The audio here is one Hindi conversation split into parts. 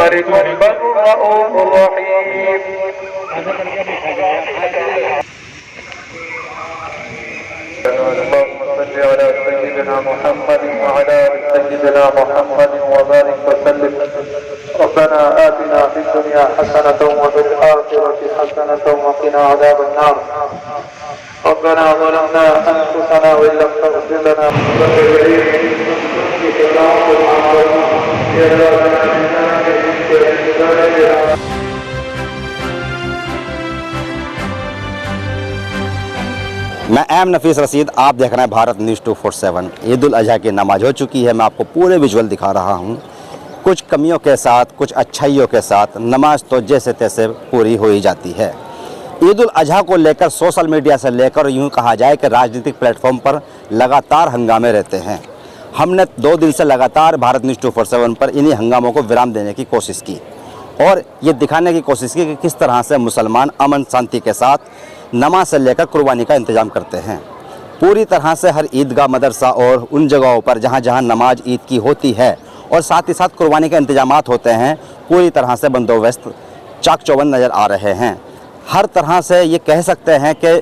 करीम रऊफ रहीम। अला सय्यिदिना मुहम्मद व अला सय्यिदिना मुहम्मद व बारिक वसल्लिम। रब्बना आतिना फिद दुनिया हसनतन व फिल आखिरति हसनतन व क़िना अज़ाबन नार। रब्बना ज़लमना अनफुसना व इन लम तग़फिर लना व तर्हमना। मैं एम नफीस रशीद, आप देख रहे हैं भारत न्यूज़ 247। ईद उल अजहा की नमाज हो चुकी है। मैं आपको पूरे विजुअल दिखा रहा हूं। कुछ कमियों के साथ, कुछ अच्छाइयों के साथ नमाज तो जैसे तैसे पूरी हो ही जाती है। ईद उल अजहा को लेकर सोशल मीडिया से लेकर यूं कहा जाए कि राजनीतिक प्लेटफॉर्म पर लगातार हंगामे रहते हैं। हमने 2 दिन से लगातार भारत न्यूज़ 247 पर इन्हीं हंगामों को विराम देने की कोशिश की और ये दिखाने की कोशिश की कि किस तरह से मुसलमान अमन शांति के साथ नमाज से लेकर कुर्बानी का इंतज़ाम करते हैं। पूरी तरह से हर ईदगाह, मदरसा और उन जगहों पर जहाँ जहाँ नमाज ईद की होती है और साथ ही साथ कुर्बानी के इंतजामात होते हैं, पूरी तरह से बंदोबस्त चाक चौबंद नज़र आ रहे हैं। हर तरह से ये कह सकते हैं कि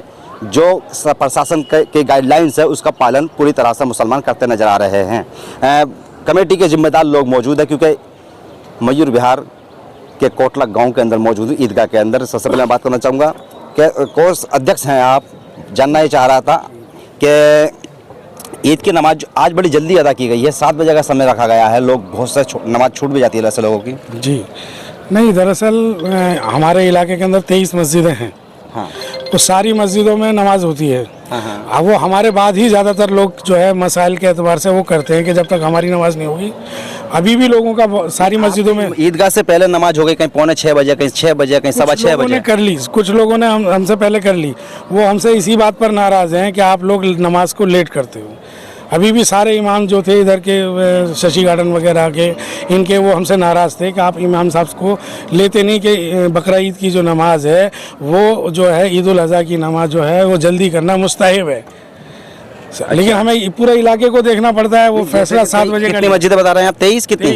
जो प्रशासन के गाइडलाइंस है उसका पालन पूरी तरह से मुसलमान करते नज़र आ रहे हैं। कमेटी के जिम्मेदार लोग मौजूद हैं क्योंकि मयूर विहार के कोटला गाँव के अंदर मौजूद ईदगाह के अंदर। सबसे पहले मैं बात करना चाहूँगा कि कोर्स अध्यक्ष हैं आप, जानना ही चाह रहा था कि ईद की नमाज आज बड़ी जल्दी अदा की गई है, 7 बजे का समय रखा गया है। लोग बहुत से नमाज छूट भी जाती है ऐसे लोगों की। जी नहीं, दरअसल हमारे इलाके के अंदर 23 मस्जिदें हैं। हाँ, तो सारी मस्जिदों में नमाज होती है। हाँ। अब वो हमारे बाद ही ज़्यादातर लोग जो है मसाइल के एतबार से वो करते हैं कि जब तक हमारी नमाज नहीं होगी। अभी भी लोगों का सारी मस्जिदों में ईदगाह से पहले नमाज हो गई, कहीं 5:45 बजे, कहीं 6 बजे, कहीं 6:15 बजे कर ली। कुछ लोगों ने हमसे पहले कर ली। वो हमसे इसी बात पर नाराज़ हैं कि आप लोग नमाज को लेट करते हो। अभी भी सारे इमाम जो थे इधर के शशि गार्डन वगैरह के, इनके वो हमसे नाराज़ थे कि आप इमाम साहब को लेते नहीं कि बकरा ईद की जो नमाज है वो जो है ईद उल अज़हा की नमाज जो है वो जल्दी करना मुस्तहब है। लेकिन हमें पूरे इलाके को देखना पड़ता है। वो फैसला 7 बजे। कितनी मस्जिदें बता रहे हैं आप? 23 कितनी?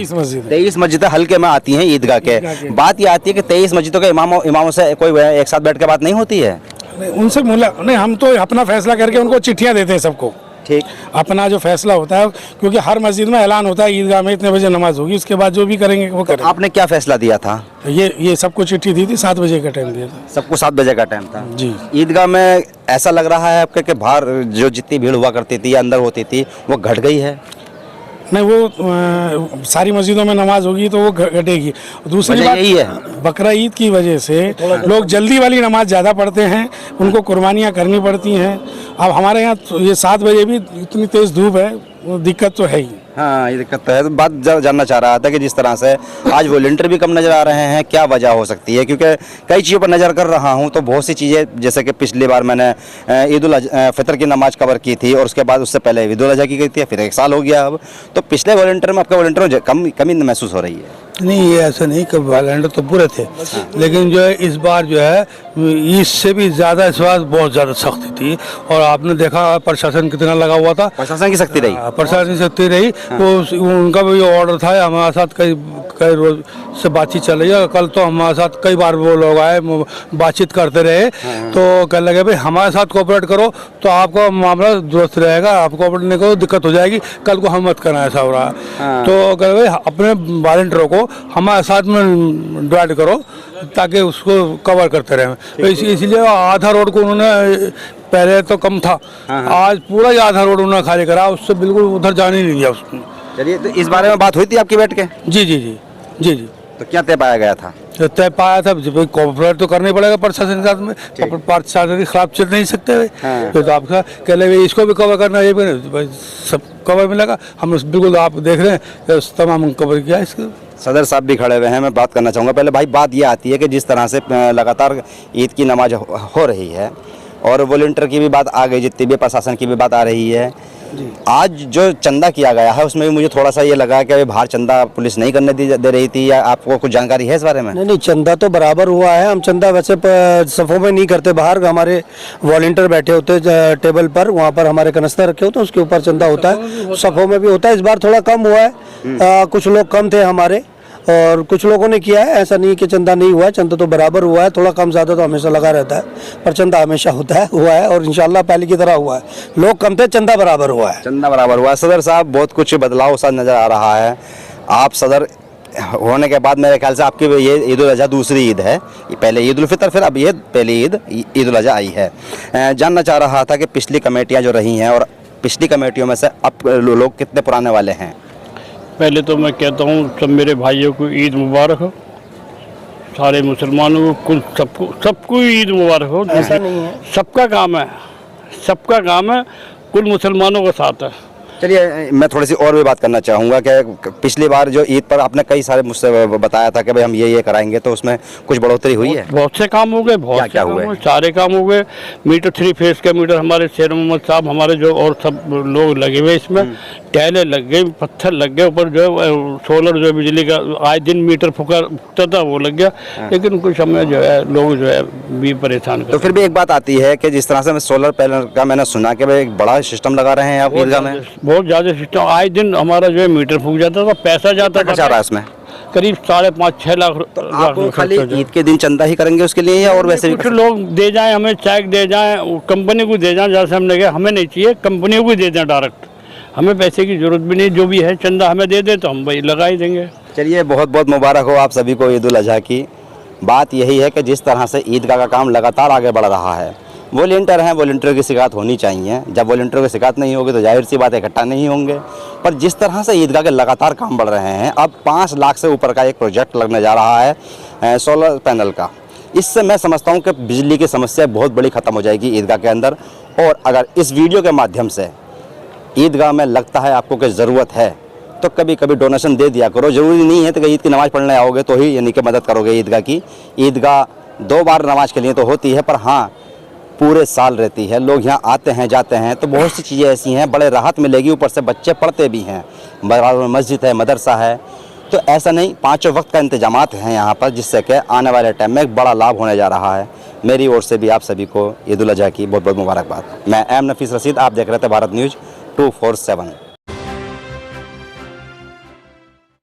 23 मस्जिदें हल्के में आती हैं ईदगाह के। बात ये आती है कि 23 मस्जिदों के इमामों से कोई एक साथ बैठ के बात नहीं होती है? उनसे नहीं, हम तो अपना फैसला करके उनको चिट्ठियाँ देते हैं सबको। ठीक, अपना जो फैसला होता है, क्योंकि हर मस्जिद में ऐलान होता है ईदगाह में इतने बजे नमाज होगी, उसके बाद जो भी करेंगे वो करेंगे। आपने क्या फैसला दिया था? ये सबको चिट्ठी दी थी, 7 बजे का टाइम दिया था सबको। 7 बजे का टाइम था जी। ईदगाह में ऐसा लग रहा है आपके कि बाहर जो जितनी भीड़ हुआ करती थी या अंदर होती थी वो घट गई है? नहीं, वो सारी मस्जिदों में नमाज होगी तो वो घटेगी। दूसरी बात यही है, बकरा ईद की वजह से लोग जल्दी वाली नमाज ज़्यादा पढ़ते हैं, उनको कुर्बानियाँ करनी पड़ती हैं। अब हमारे यहाँ तो ये 7 बजे भी इतनी तेज़ धूप है, वो दिक्कत तो है ही। हाँ, ये दिक्कत है। तो बात जानना चाह रहा था कि जिस तरह से आज वॉलंटियर भी कम नज़र आ रहे हैं, क्या वजह हो सकती है? क्योंकि कई चीज़ों पर नज़र कर रहा हूँ तो बहुत सी चीज़ें, जैसे कि पिछली बार मैंने ईद उल फितर की नमाज कवर की थी और उसके बाद उससे पहले ईद उल अजहा की गई थी, फिर 1 साल हो गया। अब तो पिछले वॉलंटियर में आपके वॉलंटियर कमी महसूस हो रही है? नहीं, ये ऐसा नहीं कि वॉलंटियर तो पूरे थे, लेकिन जो है इस बार जो है इससे भी ज़्यादा इस बार बहुत ज़्यादा सख्ती थी। और आपने देखा प्रशासन कितना लगा हुआ था। प्रशासन की सख्ती रही? प्रशासन की सख्ती रही। तो उनका भी ऑर्डर था। हमारे साथ कई रोज से बातचीत चल रही है। कल तो हमारे साथ कई बार वो लोग आए, बातचीत करते रहे। तो कहने लगे भाई हमारे साथ कोऑपरेट करो तो आपका मामला दुरुस्त रहेगा, आप कोऑपरेट नहीं करो दिक्कत हो जाएगी, कल को हम मत करना, ऐसा हो रहा है। तो कह भाई अपने वॉलंटियरों को हमारे साथ में डिवाइड करो ताकि उसको कवर करते रहें। तो इसलिए आधा रोड को उन्होंने, पहले तो कम था, आज पूरा ही आधा रोड उन्होंने खाली करा, उससे बिल्कुल उधर जाने नहीं दिया उसको। चलिए, तो इस बारे में बात हुई थी आपकी बैठ के? जी जी जी जी जी। तो क्या तय पाया गया था? तय पाया था कोऑपरेट तो करना ही पड़ेगा प्रशासन के साथ में। प्रशासन के खिलाफ चल नहीं सकते। तो आपका कह ले इसको भी कवर करना, ये भी सब कवर मिलेगा। हम बिल्कुल आप देख रहे हैं तमाम कवर किया इसका। सदर साहब भी खड़े हुए हैं, मैं बात करना चाहूँगा। पहले भाई बात ये आती है कि जिस तरह से लगातार ईद की नमाज हो रही है और वॉलंटियर की भी बात आ गई, जितनी भी प्रशासन की भी बात आ रही है, आज जो चंदा किया गया है उसमें भी मुझे थोड़ा सा ये लगा कि बाहर चंदा पुलिस नहीं करने दे रही थी, या आपको कुछ जानकारी है इस बारे में? नहीं, चंदा तो बराबर हुआ है। हम चंदा वैसे सफ़ों में नहीं करते, बाहर हमारे वॉलंटियर बैठे होते टेबल पर, वहाँ पर हमारे कनस्तर रखे होते हैं, उसके ऊपर चंदा होता है। सफ़ों में भी होता है। इस बार थोड़ा कम हुआ है, कुछ लोग कम थे हमारे, और कुछ लोगों ने किया है, ऐसा नहीं कि चंदा नहीं हुआ है, चंदा तो बराबर हुआ है, थोड़ा कम ज़्यादा तो हमेशा लगा रहता है, पर चंदा हमेशा होता है, हुआ है और इंशाल्लाह पहले की तरह हुआ है। लोग कम थे, चंदा बराबर हुआ है। चंदा बराबर हुआ है। सदर साहब बहुत कुछ बदलाव सा नज़र आ रहा है। आप सदर होने के बाद मेरे ख्याल से आपकी ये ईद उल अज़हा दूसरी ईद है, पहले ईद उल फितर, फिर अब ये पहली ईद उल अज़हा आई है। जानना चाह रहा था कि पिछली कमेटियाँ जो रही हैं और पिछली कमेटियों में से अब लोग कितने पुराने वाले हैं? पहले तो मैं कहता हूँ सब मेरे भाइयों को ईद मुबारक हो, सारे मुसलमानों को, कुल सबको ईद मुबारक हो। ऐसा नहीं है, सबका काम है, कुल मुसलमानों का साथ है। चलिए मैं थोड़ी सी और भी बात करना चाहूँगा कि पिछली बार जो ईद पर आपने कई सारे मुझसे बताया था कि भाई हम ये कराएंगे, तो उसमें कुछ बढ़ोतरी हुई है? बहुत से काम हो गए, बहुत क्या से हुए? काम हुए, सारे काम हो गए। मीटर 3 फेस का मीटर हमारे शेर मोहम्मद साहब, हमारे जो और सब लोग लगे हुए इसमें, टाइलें लग गई, पत्थर लग गए, ऊपर जो सोलर जो बिजली का आए दिन मीटर फूकता था वो लग गया, लेकिन कुछ समय जो है लोग जो है भी परेशान कर। तो फिर भी एक बात आती है कि जिस तरह से सोलर पैनल का मैंने सुना कि भाई एक बड़ा सिस्टम लगा रहे हैं आप ईदगाह में। बहुत ज़्यादा सिस्टम, आए दिन हमारा जो है मीटर फूक जाता था, पैसा जाता था। जा रहा है उसमें करीब 5.5-6 लाख आप खाली ईद के दिन चंदा ही करेंगे उसके लिए, या और वैसे भी कुछ लोग दे जाएं, हमें चेक दे जाएं, कंपनी को दे जाएं, जैसे हमने कहा हमें नहीं चाहिए, कंपनियों को दे दें डायरेक्ट, हमें पैसे की जरूरत भी नहीं, जो भी है चंदा हमें दे दे तो हम वही लगा ही देंगे। चलिए बहुत बहुत मुबारक हो आप सभी को ईद उल अज़हा की। बात यही है कि जिस तरह से ईदगाह का काम लगातार आगे बढ़ रहा है, वॉलंटियर हैं, वॉलंटियर की शिकायत होनी चाहिए, जब वॉलंटियर की शिकायत नहीं होगी तो जाहिर सी बात इकट्ठा नहीं होंगे। पर जिस तरह से ईदगाह के लगातार काम बढ़ रहे हैं, अब 5 लाख से ऊपर का एक प्रोजेक्ट लगने जा रहा है सोलर पैनल का, इससे मैं समझता हूँ कि बिजली की समस्या बहुत बड़ी ख़त्म हो जाएगी ईदगाह के अंदर। और अगर इस वीडियो के माध्यम से ईदगाह में लगता है आपको कि ज़रूरत है, तो कभी कभी डोनेशन दे दिया करो। ज़रूरी नहीं है तो ईद की नमाज़ पढ़ने आओगे तो ही यानी कि मदद करोगे ईदगाह की। ईदगाह 2 बार नमाज के लिए तो होती है, पर हाँ पूरे साल रहती है, लोग यहाँ आते हैं जाते हैं, तो बहुत सी चीज़ें ऐसी हैं, बड़े राहत मिलेगी। ऊपर से बच्चे पढ़ते भी हैं, बराबर मस्जिद है, मदरसा है, तो ऐसा नहीं, 5 वक्त का इंतजामात हैं यहाँ पर, जिससे कि आने वाले टाइम में एक बड़ा लाभ होने जा रहा है। मेरी ओर से भी आप सभी को ईद उल अज़हा की बहुत बहुत मुबारकबाद। मैं एम नफीस रशीद, आप देख रहे थे भारत न्यूज़ 247।